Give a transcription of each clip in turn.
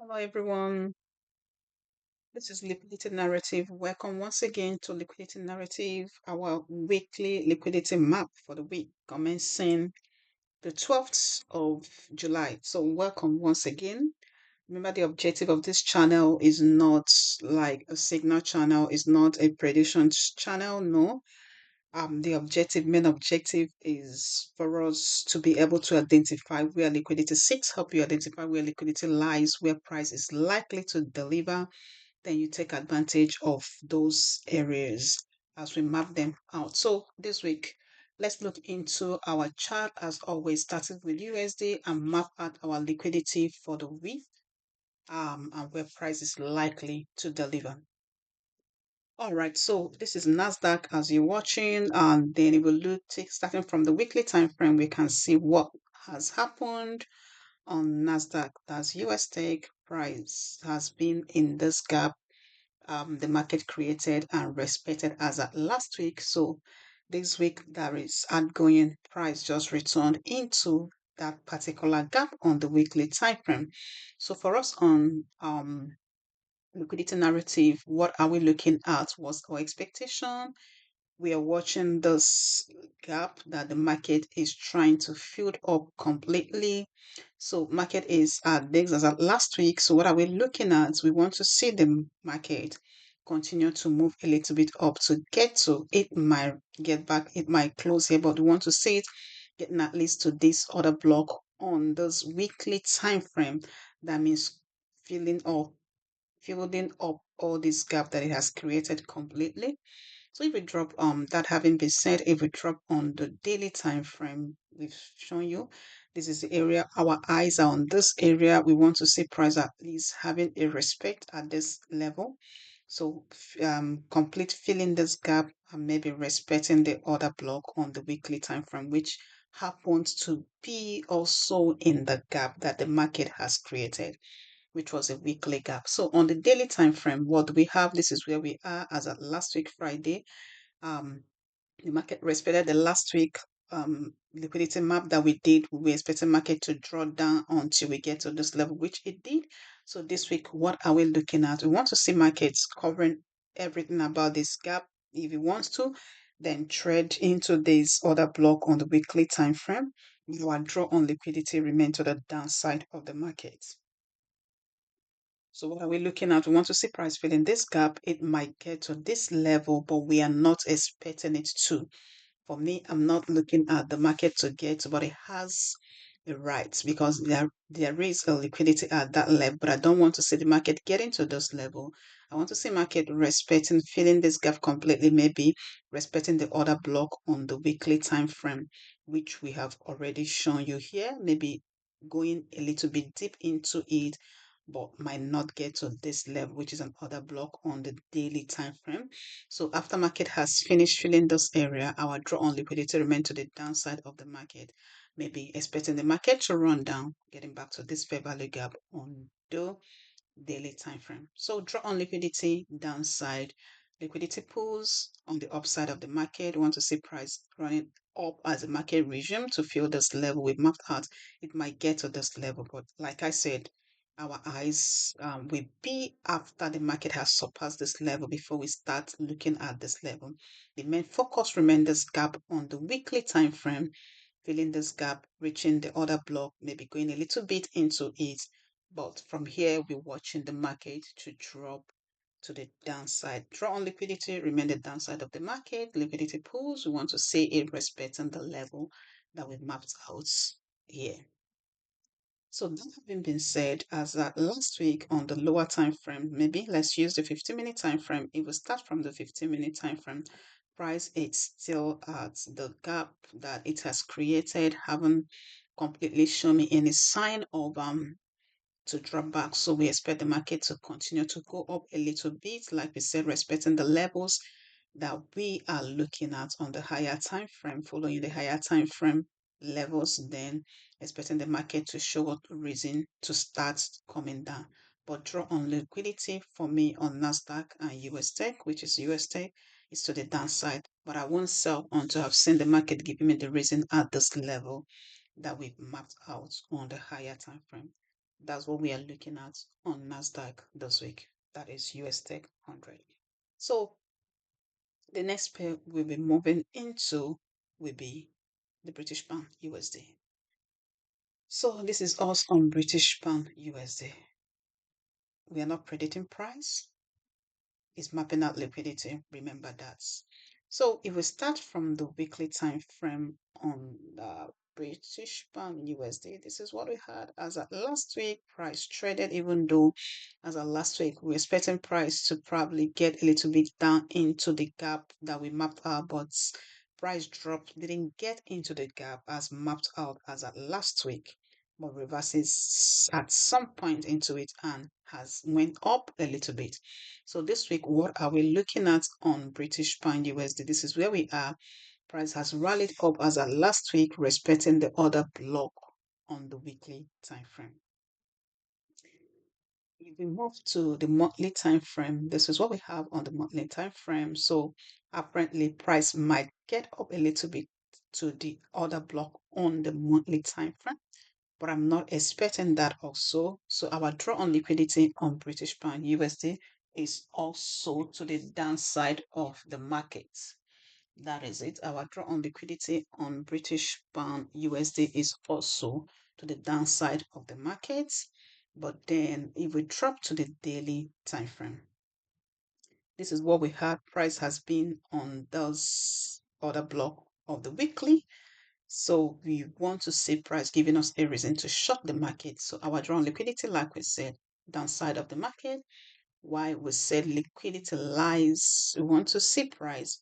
Hello everyone, this is Liquidity Narrative. Welcome once again to Liquidity Narrative, our weekly liquidity map for the week commencing the 12th of July. So welcome once again. Remember, the objective of this channel is not like a signal channel, is not a prediction channel, no. The main objective is for us to be able to identify where liquidity sits, help you identify where liquidity lies, where price is likely to deliver. Then you take advantage of those areas as we map them out. So this week, let's look into our chart as always, starting with USD and map out our liquidity for the week and where price is likely to deliver. All right, so this is Nasdaq as you're watching, and then it will look starting from the weekly time frame. We can see what has happened on Nasdaq. That's US tech price has been in this gap the market created and respected as at last week. So this week there is outgoing price just returned into that particular gap on the weekly time frame. So for us on liquidity narrative, what are we looking at? What's our expectation? We are watching this gap that the market is trying to fill up completely. So market is at this as at last week. So what are we looking at? We want to see the market continue to move a little bit up to get to it. Might get back, it might close here, but we want to see it getting at least to this other block on this weekly time frame. That means filling up all this gap that it has created completely. So if we drop that having been said, if we drop on the daily time frame, we've shown you this is the area our eyes are on. This area we want to see price at least having a respect at this level. So complete filling this gap and maybe respecting the other block on the weekly time frame, which happens to be also in the gap that the market has created, which was a weekly gap. So on the daily time frame, what do we have? This is where we are as at last week Friday. um the market respected the last week liquidity map that we did. We were expecting market to draw down until we get to this level, which it did. So this week, what are we looking at? We want to see markets covering everything about this gap. If it wants to, then trade into this other block on the weekly time frame. Our draw on liquidity remain to the downside of the market. So what are we looking at? We want to see price filling this gap. It might get to this level, but we are not expecting it to. For me, I'm not looking at the market to get, but it has a right because there is a liquidity at that level. But I don't want to see the market getting to this level. I want to see market respecting, filling this gap completely, maybe respecting the other block on the weekly time frame, which we have already shown you here. Maybe going a little bit deep into it, but might not get to this level, which is another block on the daily time frame. So after market has finished filling this area, our draw on liquidity remain to the downside of the market, maybe expecting the market to run down, getting back to this fair value gap on the daily time frame. So draw on liquidity downside, liquidity pools on the upside of the market. We want to see price running up as the market resume to fill this level we've mapped out. It might get to this level, but like I said, our eyes will be after the market has surpassed this level before we start looking at this level. The main focus remains this gap on the weekly time frame, filling this gap, reaching the other block, maybe going a little bit into it. But from here, we're watching the market to drop to the downside. Draw on liquidity, remain the downside of the market. Liquidity pools, we want to see it respecting the level that we mapped out here. So that having been said, as at last week on the lower time frame, maybe let's use the 15-minute time frame. If we start from the 15-minute time frame, price is still at the gap that it has created, haven't completely shown me any sign of to drop back. So we expect the market to continue to go up a little bit, like we said, respecting the levels that we are looking at on the higher time frame, following the higher time frame levels, then expecting the market to show up reason to start coming down. But draw on liquidity for me on Nasdaq and US Tech, which is US Tech, is to the downside. But I won't sell until I've seen the market giving me the reason at this level that we've mapped out on the higher time frame. That's what we are looking at on Nasdaq this week. That is US Tech 100. So the next pair we'll be moving into will be the British Pound USD. So this is us on British Pound USD. We are not predicting price. It's mapping out liquidity. Remember that. So if we start from the weekly time frame on the British Pound USD, this is what we had as at last week. Price traded, even though as at last week we're expecting price to probably get a little bit down into the gap that we mapped out, but price drop didn't get into the gap as mapped out as at last week, but reverses at some point into it and has went up a little bit. So this week, what are we looking at on British Pound USD? This is where we are. Price has rallied up as at last week, respecting the other block on the weekly time frame. If we move to the monthly time frame, this is what we have on the monthly time frame. So apparently, price might get up a little bit to the other block on the monthly time frame, but I'm not expecting that also. So our draw on liquidity on British Pound USD is also to the downside of the market. That is it. Our draw on liquidity on British Pound USD is also to the downside of the market. But then if we drop to the daily time frame, this is what we had. Price has been on those other block of the weekly. So we want to see price giving us a reason to short the market. So our drawn liquidity, like we said, downside of the market. Why we said liquidity lies, we want to see price.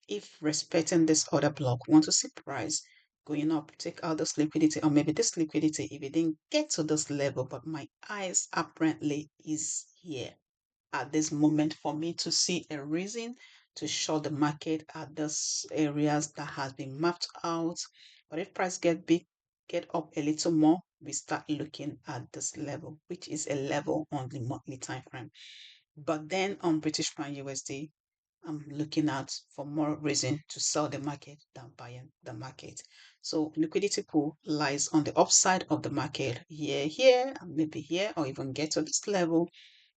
If respecting this other block, we want to see price going up, take out this liquidity, or maybe this liquidity, if it didn't get to this level, but my eyes apparently is here at this moment for me to see a reason to short the market at those areas that has been mapped out. But if price get big, get up a little more, we start looking at this level, which is a level on the monthly time frame. But then on British Pound USD, I'm looking out for more reason to sell the market than buying the market. So liquidity pool lies on the upside of the market here, and maybe here, or even get to this level.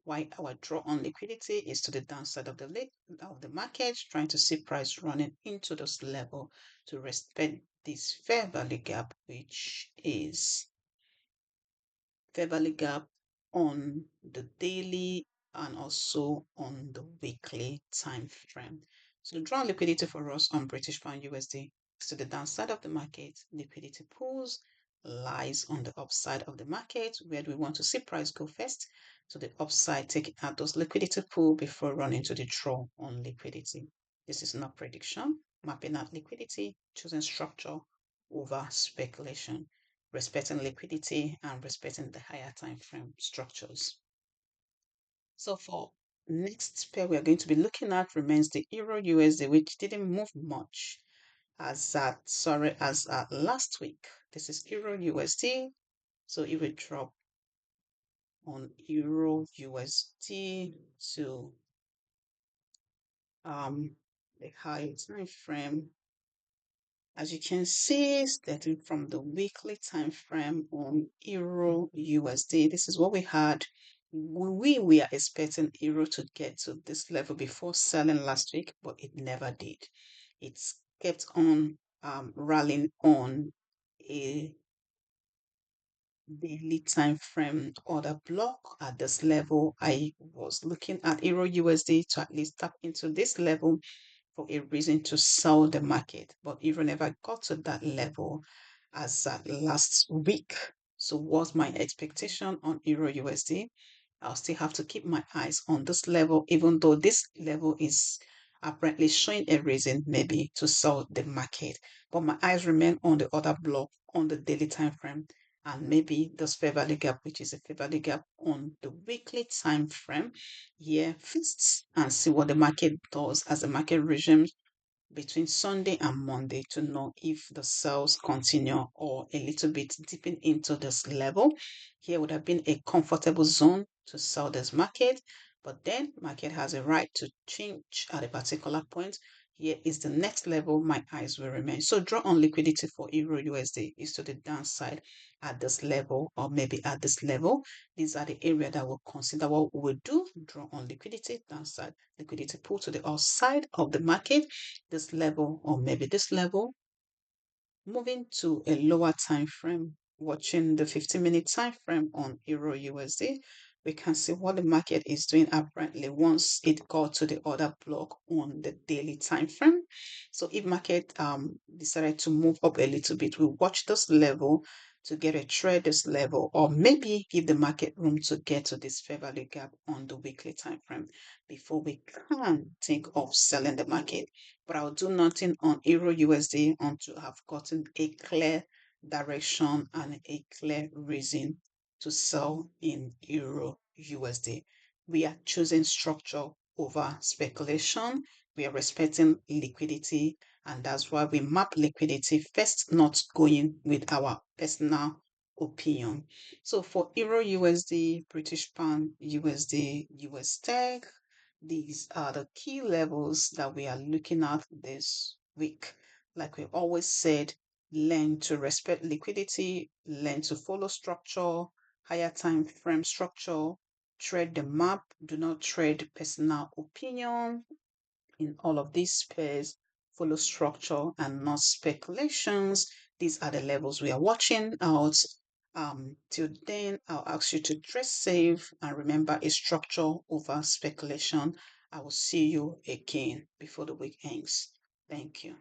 Why our draw on liquidity is to the downside of the market, trying to see price running into this level to respect this fair value gap, which is fair value gap on the daily and also on the weekly time frame. So the drawn liquidity for us on British Pound USD is to the downside of the market. Liquidity pools lies on the upside of the market. Where do we want to see price go first? To the upside, taking out those liquidity pool before running to the draw on liquidity. This is not prediction, mapping out liquidity, choosing structure over speculation, respecting liquidity and respecting the higher time frame structures. So for next pair we are going to be looking at remains the Euro USD, which didn't move much as at last week. This is Euro USD. So it will drop on Euro USD to the higher time frame. As you can see, starting from the weekly time frame on Euro USD, this is what we had. We were expecting Euro to get to this level before selling last week, but it never did. It's kept on rallying on a daily time frame order block at this level. I was looking at Euro USD to at least tap into this level for a reason to sell the market, but Euro never got to that level as at last week. So what's my expectation on Euro USD? I'll still have to keep my eyes on this level, even though this level is apparently showing a reason maybe to sell the market. But my eyes remain on the other block on the daily time frame and maybe this fair value gap, which is a fair value gap on the weekly time frame here first and see what the market does as the market resumes between Sunday and Monday to know if the sales continue or a little bit dipping into this level. Here would have been a comfortable zone to sell this market, but then market has a right to change at a particular point. Here is the next level my eyes will remain. So draw on liquidity for Euro USD is to the downside at this level or maybe at this level. These are the area that we'll consider what we will do. Draw on liquidity, downside, liquidity pull to the outside of the market, this level or maybe this level. Moving to a lower time frame, watching the 15-minute time frame on Euro USD, we can see what the market is doing apparently once it got to the other block on the daily time frame. So if market decided to move up a little bit, we watch this level to get a trade this level, or maybe give the market room to get to this fair value gap on the weekly time frame before we can think of selling the market. But I'll do nothing on Euro USD until I've gotten a clear direction and a clear reason to sell in Euro USD. We are choosing structure over speculation. We are respecting liquidity, and that's why we map liquidity first, not going with our personal opinion. So for Euro USD, British Pound USD, US Tech, these are the key levels that we are looking at this week. Like we always said, learn to respect liquidity, learn to follow structure, higher time frame structure, trade the map, do not trade personal opinion. In all of these pairs, follow structure and not speculations. These are the levels we are watching out. Till then, I'll ask you to trade safe and remember a structure over speculation. I will see you again before the week ends. Thank you.